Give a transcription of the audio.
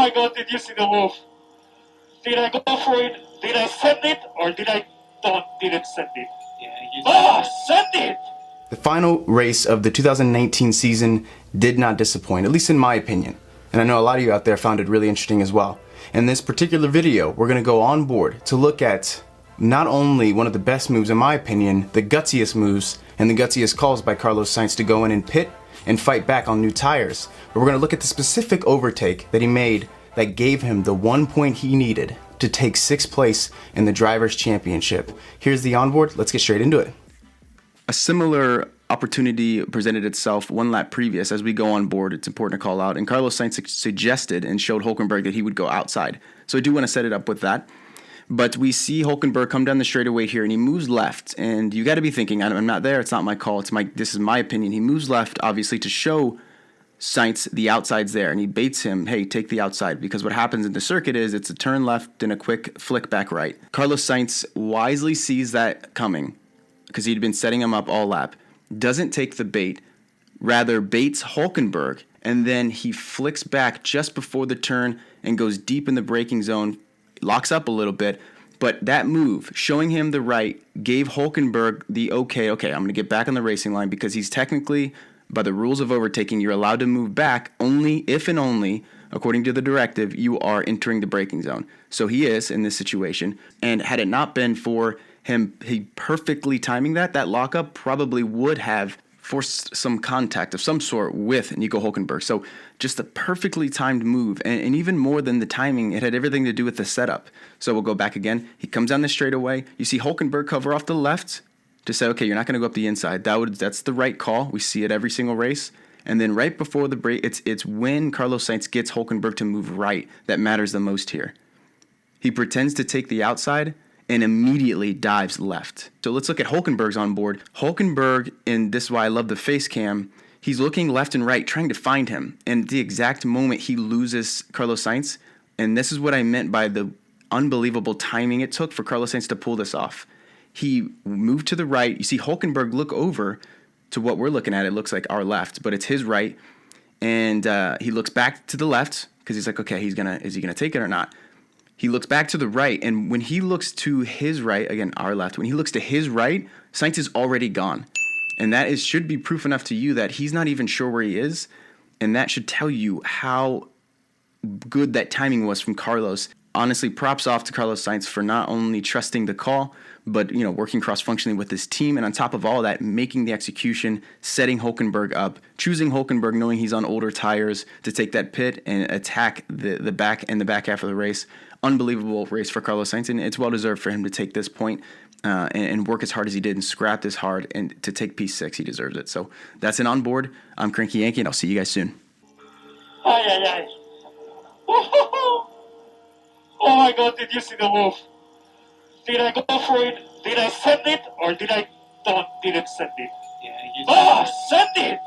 my God, did you see the move? Did I go for it? Did I send it? Or didn't send it? Yeah, send it! The final race of the 2019 season did not disappoint, at least in my opinion. And I know a lot of you out there found it really interesting as well. In this particular video, we're going to go on board to look at not only one of the best moves, in my opinion, the gutsiest moves and the gutsiest calls by Carlos Sainz to go in and pit and fight back on new tires, but we're going to look at the specific overtake that he made that gave him the 1 point he needed to take 6th place in the Drivers' Championship. Here's the onboard. Let's get straight into it. A similar opportunity presented itself one lap previous. As we go on board, it's important to call out, and Carlos Sainz suggested and showed Hulkenberg that he would go outside. So I do want to set it up with that. But we see Hulkenberg come down the straightaway here, and he moves left. And you got to be thinking, I'm not there. It's not my call. This is my opinion. He moves left, obviously, to show Sainz the outside's there, and he baits him, hey, take the outside, because what happens in the circuit is it's a turn left and a quick flick back right. Carlos Sainz wisely sees that coming because he'd been setting him up all lap, doesn't take the bait, rather baits Hulkenberg, and then he flicks back just before the turn and goes deep in the braking zone, locks up a little bit, but that move, showing him the right, gave Hulkenberg the okay, I'm going to get back on the racing line, because he's technically, by the rules of overtaking, you're allowed to move back only if and only, according to the directive, you are entering the braking zone. So he is in this situation, and had it not been for him, he perfectly timing that lockup probably would have forced some contact of some sort with Nico Hulkenberg. So just a perfectly timed move, and even more than the timing, it had everything to do with the setup. So we'll go back again. He comes down the straightaway. You see Hulkenberg cover off the left to say, okay, you're not going to go up the inside. That's the right call. We see it every single race. And then right before the break, it's when Carlos Sainz gets Hulkenberg to move right that matters the most here. He pretends to take the outside and immediately dives left. So let's look at Hulkenberg's on board. Hulkenberg, and this is why I love the face cam, he's looking left and right, trying to find him. And the exact moment he loses Carlos Sainz, and this is what I meant by the unbelievable timing it took for Carlos Sainz to pull this off. He moved to the right. You see Hulkenberg look over to what we're looking at. It looks like our left, but it's his right. And he looks back to the left because he's like, okay, is he gonna take it or not? He looks back to the right, and when he looks to his right, again, our left, when he looks to his right, Sainz is already gone. And that should be proof enough to you that he's not even sure where he is, and that should tell you how good that timing was from Carlos. Honestly, props off to Carlos Sainz for not only trusting the call, but working cross-functionally with his team, and on top of all that, making the execution, setting Hulkenberg up, choosing Hulkenberg knowing he's on older tires to take that pit and attack the back half of the race. Unbelievable race for Carlos Sainz, and it's well-deserved for him to take this point and work as hard as he did and scrap this hard, and to take P6, he deserves it. So that's an onboard. I'm Cranky Yankee, and I'll see you guys soon. Ay. Oh my God, did you see the move? Did I go for it? Did I send it? Or didn't send it? Yeah, send it!